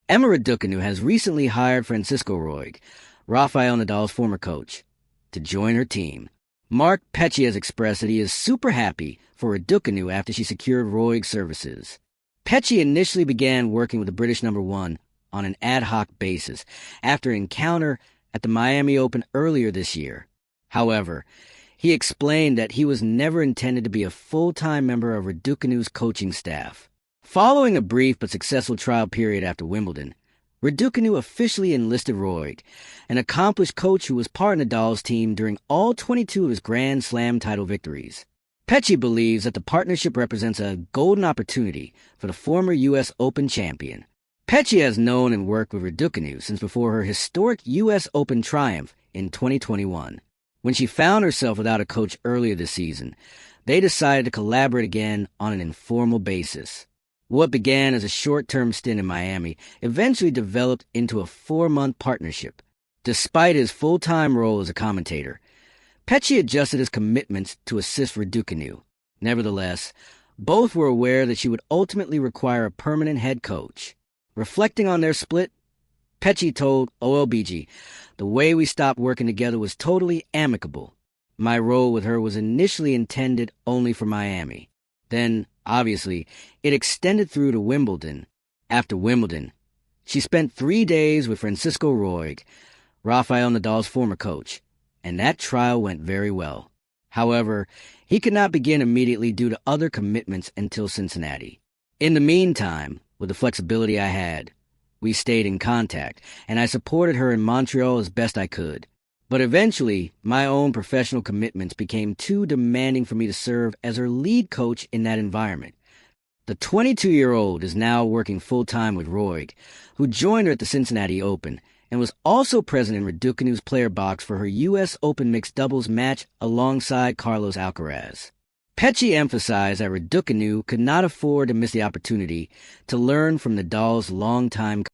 Emma Raducanu has recently hired Francisco Roig, Rafael Nadal's former coach, to join her team. Mark Pecci has expressed that he is super happy for Raducanu after she secured Roig's services. Pecci initially began working with the British number one on an ad hoc basis after an encounter at the Miami Open earlier this year. However, he explained that he was never intended to be a full-time member of Raducanu's coaching staff. Following a brief but successful trial period after Wimbledon, Raducanu officially enlisted Roig, an accomplished coach who was part of Nadal's team during all 22 of his Grand Slam title victories. Pecci believes that the partnership represents a golden opportunity for the former U.S. Open champion. Pecci has known and worked with Raducanu since before her historic U.S. Open triumph in 2021. When she found herself without a coach earlier this season, they decided to collaborate again on an informal basis. What began as a short-term stint in Miami eventually developed into a 4-month partnership. Despite his full-time role as a commentator, Pecci adjusted his commitments to assist Raducanu. Nevertheless, both were aware that she would ultimately require a permanent head coach. Reflecting on their split, Pecci told OLBG, "The way we stopped working together was totally amicable. My role with her was initially intended only for Miami. Then, obviously, it extended through to Wimbledon. After Wimbledon, she spent 3 days with Francisco Roig, Rafael Nadal's former coach, and that trial went very well. However, he could not begin immediately due to other commitments until Cincinnati. In the meantime, with the flexibility I had, we stayed in contact, and I supported her in Montreal as best I could. But eventually, my own professional commitments became too demanding for me to serve as her lead coach in that environment. The 22-year-old is now working full-time with Roig, who joined her at the Cincinnati Open and was also present in Raducanu's player box for her U.S. Open mixed doubles match alongside Carlos Alcaraz. Pecci emphasized that Raducanu could not afford to miss the opportunity to learn from Nadal's longtime